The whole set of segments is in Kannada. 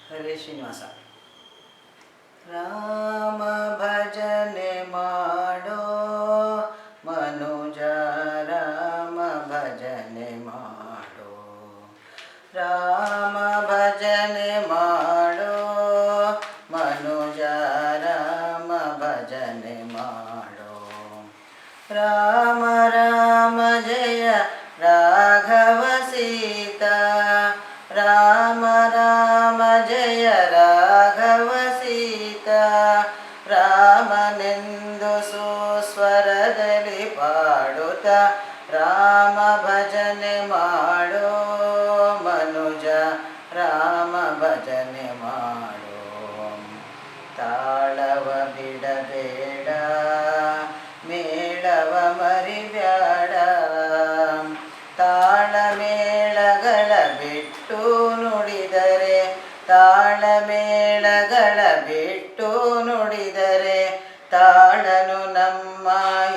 ಹರೇ ಶ್ರೀನಿವಾಸ. ರಾಮ ಭಜನೆ ಮಾಡೋ ಮನುಜ, ರಾಮ ಭಜನೆ ಮಾಡೋ, ರಾಮ ಭಜನೆ ಮಾಡೋ ಮನುಜ, ರಾಮ ಭಜನೆ ಮಾಡೋ. ರಾಮ ರಾಮ ಜಯ ರಾಘವ ಸೀತಾ, ರಾಮ ರಾಮ ಜಯ ರಾಘವ ಸೀತಾ. ರಾಮನೆಂದು ಸುಸ್ವರದಲ್ಲಿ ಪಾಡುತ್ತ ರಾಮ ಭಜನೆ ಮಾಡೋ ಮನುಜ, ರಾಮ ಭಜನೆ ಮಾಡೋ. ತಾಳವ ಬಿಡಬೇಡ, ಮೇಳವ ಮರಿಬ್ಯಾಡ, ತಾಳ ಮೇಳಗಳ ಬಿಟ್ಟು ನುಡಿದರೆ, ತಾಳ ಮೇಳಗಳ ಬಿಟ್ಟು ನುಡಿದರೆ ತಾಳನು ನಮ್ಮ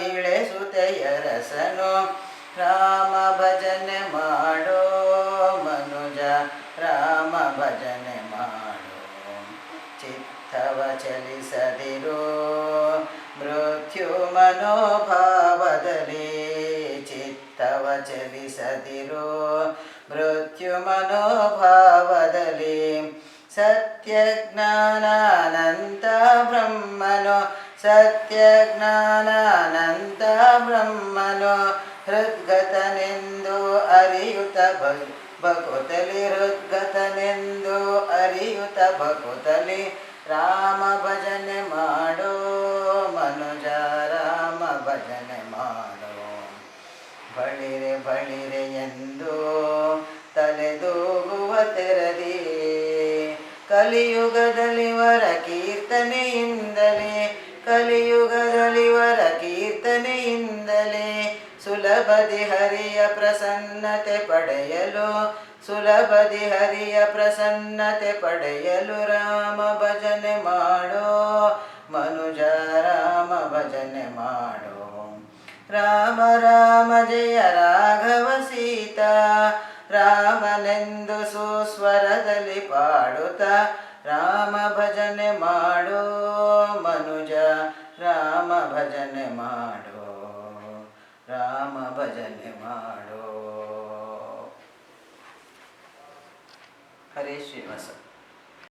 ಇಳೆಸುತೆಯ ರಸನು. ರಾಮ ಭಜನೆ ಮಾಡೋ ಮನುಜ, ರಾಮ ಭಜನೆ ಮಾಡೋ. ಚಿತ್ತವ ಚಲಿಸದಿರೋ ಮೃತ್ಯು ಮನೋಭಾವದಲ್ಲಿ, ಚಿತ್ತವ ಚಲಿಸದಿರೋ ಮೃತ್ಯು ಮನೋಭಾವದಲ್ಲಿ. ಸತ್ಯ ಜ್ಞಾನಾನಂತ ಬ್ರಹ್ಮನು, ಸತ್ಯ ಜ್ಞಾನಾನಂತ ಬ್ರಹ್ಮನು. ಹೃದ್ಗತನೆಂದು ಅರಿಯುತ ಬಕುತಲಿ, ಹೃದ್ಗತನೆಂದು ಅರಿಯುತ ಬಕುತಲಿ. ರಾಮ ಭಜನೆ ಮಾಡೋ ಮನುಜ, ರಾಮ ಭಜನೆ ಮಾಡೋ. ಬಳಿರೆ ಬಳಿರೆ ಎಂದು ತಲೆದೂಗುವ ತೆರದಿ, ಕಲಿಯುಗದಲ್ಲಿ ವರ ಕೀರ್ತನೆಯಿಂದಲೇ, ಕಲಿಯುಗದಲ್ಲಿ ವರ ಕೀರ್ತನೆಯಿಂದಲೇ ಸುಲಭದಿ ಹರಿಯ ಪ್ರಸನ್ನತೆ ಪಡೆಯಲು, ಸುಲಭದಿ ಹರಿಯ ಪ್ರಸನ್ನತೆ ಪಡೆಯಲು. ರಾಮ ಭಜನೆ ಮಾಡೋ ಮನುಜ, ರಾಮ ಭಜನೆ ಮಾಡೋ. ರಾಮ ರಾಮ ಜಯ ರಾಘವ ಸೀತಾ, ರಾಮನೆಂದು ಸುಸ್ವರದಲ್ಲಿ ಪಾಡುತ್ತ ರಾಮ ಭಜನೆ ಮಾಡೋ ಮನುಜ, ರಾಮ ಭಜನೆ ಮಾಡೋ, ರಾಮ ಭಜನೆ ಮಾಡೋ. ಹರೇ ಶ್ರೀನಿವಾಸ.